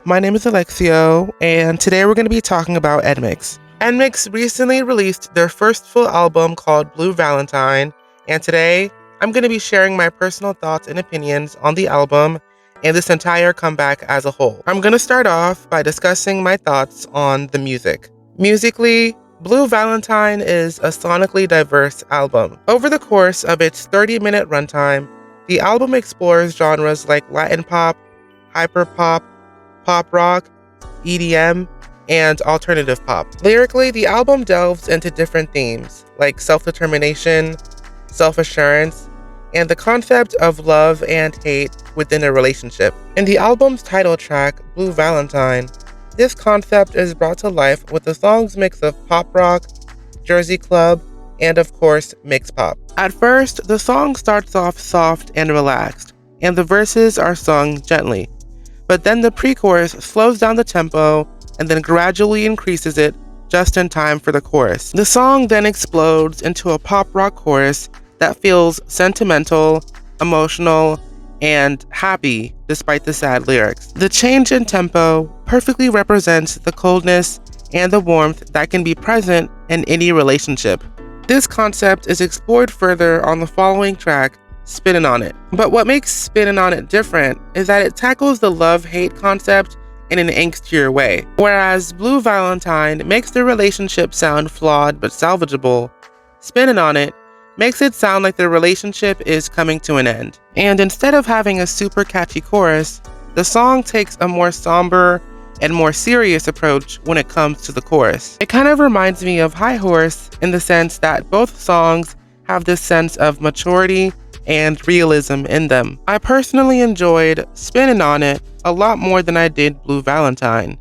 my name is Alexio, and today we're going to be talking about NMIXX. NMIXX recently released their first full album called Blue Valentine, and today I'm going to be sharing my personal thoughts and opinions on the album and this entire comeback as a whole. I'm going to start off by discussing my thoughts on the music. Musically, Blue Valentine is a sonically diverse album. Over the course of its 30-minute runtime, the album explores genres like Latin pop, hyperpop, pop rock, EDM, and alternative pop. Lyrically, the album delves into different themes like self-determination, self-assurance, and the concept of love and hate within a relationship. In the album's title track, Blue Valentine, this concept is brought to life with the song's mix of pop rock, Jersey club, and of course, mix pop. At first, the song starts off soft and relaxed, and the verses are sung gently. But then the pre-chorus slows down the tempo and then gradually increases it just in time for the chorus. The song then explodes into a pop rock chorus that feels sentimental, emotional, and happy despite the sad lyrics. The change in tempo perfectly represents the coldness and the warmth that can be present in any relationship. This concept is explored further on the following track, Spinnin' on It. But what makes Spinnin' on It different is that it tackles the love-hate concept in an angstier way. Whereas Blue Valentine makes the relationship sound flawed but salvageable, Spinnin' on It makes it sound like the relationship is coming to an end. And instead of having a super catchy chorus, the song takes a more somber and more serious approach when it comes to the chorus. It kind of reminds me of High Horse in the sense that both songs have this sense of maturity and realism in them. I personally enjoyed Spinnin' on It a lot more than I did Blue Valentine,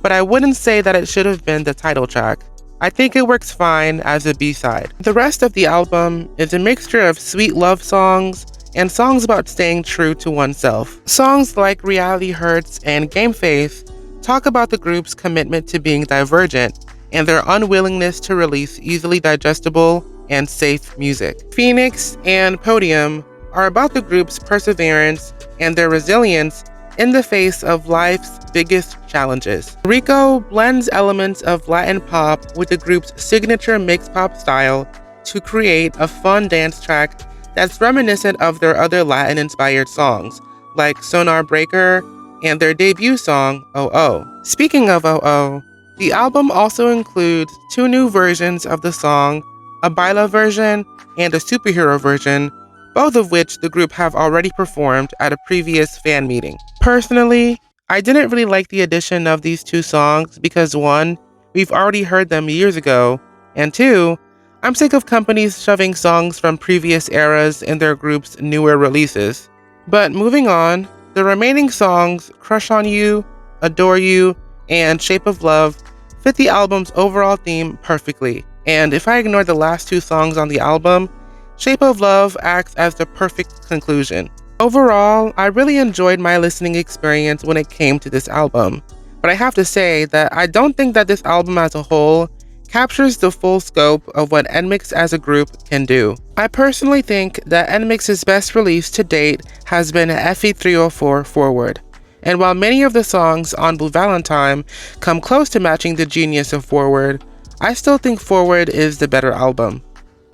but I wouldn't say that it should have been the title track. I think it works fine as a B-side. The rest of the album is a mixture of sweet love songs and songs about staying true to oneself. Songs like Reality Hurts and Game Face talk about the group's commitment to being divergent and their unwillingness to release easily digestible and safe music. Phoenix and Podium are about the group's perseverance and their resilience in the face of life's biggest challenges. Rico blends elements of Latin pop with the group's signature mix pop style to create a fun dance track that's reminiscent of their other Latin-inspired songs, like Sonar Breaker and their debut song, AOTY. Speaking of AOTY, the album also includes 2 new versions of the song, a Baila version and a superhero version, both of which the group have already performed at a previous fan meeting. Personally, I didn't really like the addition of these 2 songs because 1, we've already heard them years ago, and 2, I'm sick of companies shoving songs from previous eras in their group's newer releases. But moving on, the remaining songs, Crush on You, Adore You, and Shape of Love, fit the album's overall theme perfectly. And if I ignore the last 2 songs on the album, Shape of Love acts as the perfect conclusion. Overall, I really enjoyed my listening experience when it came to this album, but I have to say that I don't think that this album as a whole captures the full scope of what NMIXX as a group can do. I personally think that NMIXX's best release to date has been FE304 Forward, and while many of the songs on Blue Valentine come close to matching the genius of Forward, I still think Forward is the better album.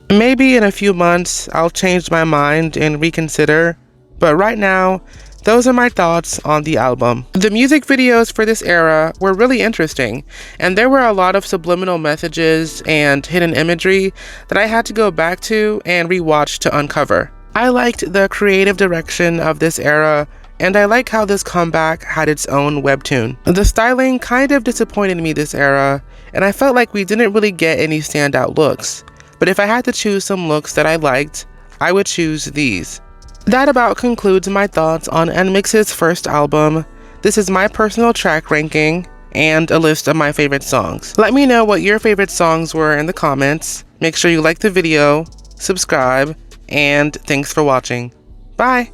Maybe in a few months I'll change my mind and reconsider, but right now, those are my thoughts on the album. The music videos for this era were really interesting, and there were a lot of subliminal messages and hidden imagery that I had to go back to and rewatch to uncover. I liked the creative direction of this era, and I like how this comeback had its own webtoon. The styling kind of disappointed me this era, and I felt like we didn't really get any standout looks. But if I had to choose some looks that I liked, I would choose these. That about concludes my thoughts on NMIXX's first album. This is my personal track ranking and a list of my favorite songs. Let me know what your favorite songs were in the comments. Make sure you like the video, subscribe, and thanks for watching. Bye!